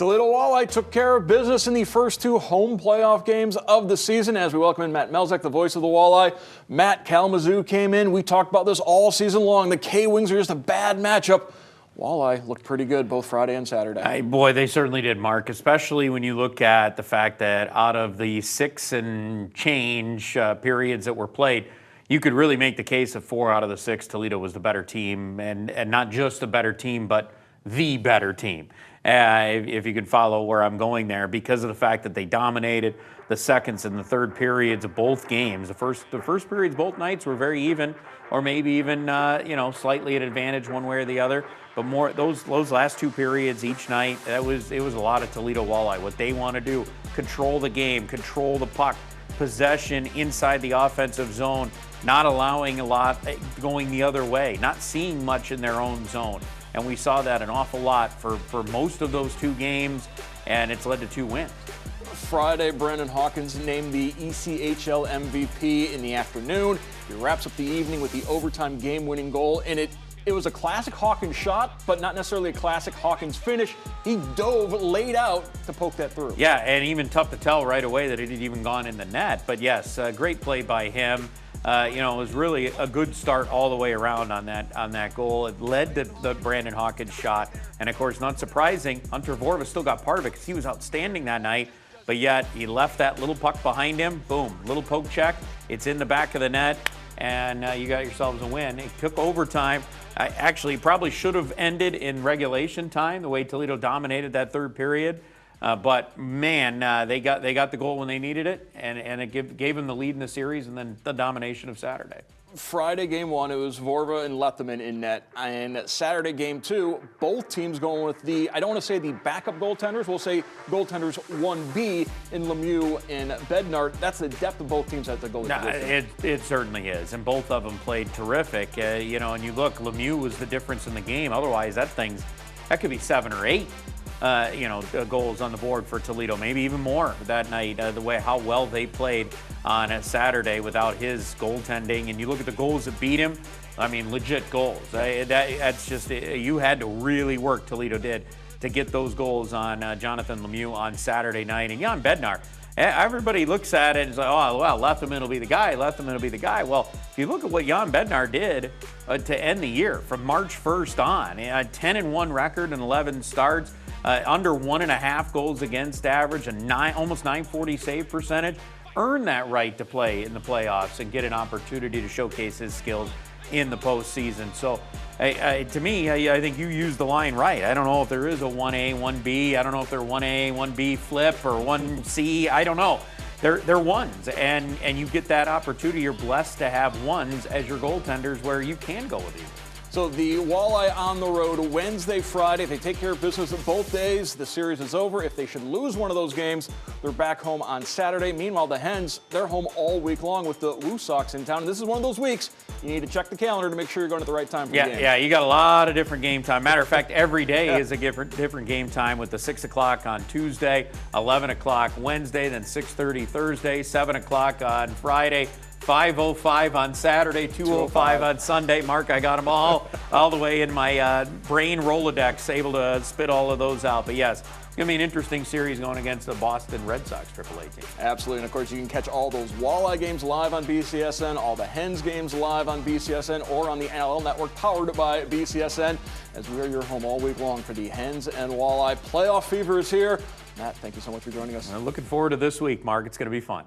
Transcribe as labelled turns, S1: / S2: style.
S1: Toledo Walleye took care of business in the first two home playoff games of the season as we welcome in Matt Melzak, the voice of the Walleye. Matt, Kalamazoo came in. We talked about this all season long. The K-Wings are just a bad matchup. Walleye looked pretty good both Friday and Saturday.
S2: Boy, they certainly did, Mark, especially when you look at the fact that out of the 6 and change periods that were played, you could really make the case that 4 out of the 6, Toledo was the better team, and not just the better team, but the better team. If you could follow where I'm going there, because of the fact that they dominated the seconds and the third periods of both games. The first periods both nights were very even, or maybe even slightly at advantage one way or the other. But more those last 2 periods each night, it was a lot of Toledo Walleye. What they want to do: control the game, control the puck, possession inside the offensive zone, not allowing a lot going the other way, not seeing much in their own zone. And we saw that an awful lot for most of those 2 games, and it's led to 2 wins.
S1: Friday, Brandon Hawkins named the ECHL MVP in the afternoon. He wraps up the evening with the overtime game-winning goal, and it was a classic Hawkins shot, but not necessarily a classic Hawkins finish. He dove, laid out to poke that through.
S2: Yeah, and even tough to tell right away that it had even gone in the net. But yes, great play by him. It was really a good start all the way around on that goal. It led to the Brandon Hawkins shot, and of course, not surprising, Hunter Vorva still got part of it because he was outstanding that night. But yet he left that little puck behind him. Boom, little poke check. It's in the back of the net, and you got yourselves a win. It took overtime. Actually, probably should have ended in regulation time, the way Toledo dominated that third period. But man, they got the goal when they needed it, and it gave them the lead in the series, and then the domination of Saturday.
S1: Friday game 1, it was Vorva and Letterman in net, and Saturday game 2, both teams going with I don't want to say the backup goaltenders, we'll say goaltenders 1B in Lemieux and Bednar. That's the depth of both teams at the goalie position.
S2: It certainly is, and both of them played terrific. And you look, Lemieux was the difference in the game. Otherwise, that could be 7 or 8. Goals on the board for Toledo, maybe even more that night, how well they played on a Saturday without his goaltending. And you look at the goals that beat him, I mean, legit goals. That's just, you had to really work, Toledo did, to get those goals on Jonathan Lemieux on Saturday night. And Jan Bednar, everybody looks at it and says, oh, well, Letterman will be the guy, Well, if you look at what Jan Bednar did to end the year, from March 1st on, a 10-1 record and 11 starts, under 1.5 goals against average, almost 940 save percentage, earned that right to play in the playoffs and get an opportunity to showcase his skills in the postseason. So to me, I think you used the line right. I don't know if there is a 1A, 1B. I don't know if they're 1A, 1B flip or 1C. I don't know. They're ones, and you get that opportunity. You're blessed to have ones as your goaltenders where you can go with you.
S1: So the Walleye on the road Wednesday, Friday. If they take care of business both days, the series is over. If they should lose one of those games, they're back home on Saturday. Meanwhile, the Hens, they're home all week long with the Woo Sox in town. And this is one of those weeks you need to check the calendar to make sure you're going at the right time for the game.
S2: Yeah, you got a lot of different game time. Matter of fact, every day is a different game time, with the 6 o'clock on Tuesday, 11 o'clock Wednesday, then 6:30 Thursday, 7 o'clock on Friday, 5:05 on Saturday, 2:05 on Sunday. Mark, I got them all the way in my brain Rolodex, able to spit all of those out. But yes, it's going to be an interesting series going against the Boston Red Sox AAA team.
S1: Absolutely. And of course, you can catch all those Walleye games live on BCSN, all the Hens games live on BCSN, or on the NLL network powered by BCSN, as we are your home all week long for the Hens and Walleye. Playoff fever is here. Matt, thank you so much for joining us.
S2: I'm looking forward to this week, Mark. It's going to be fun.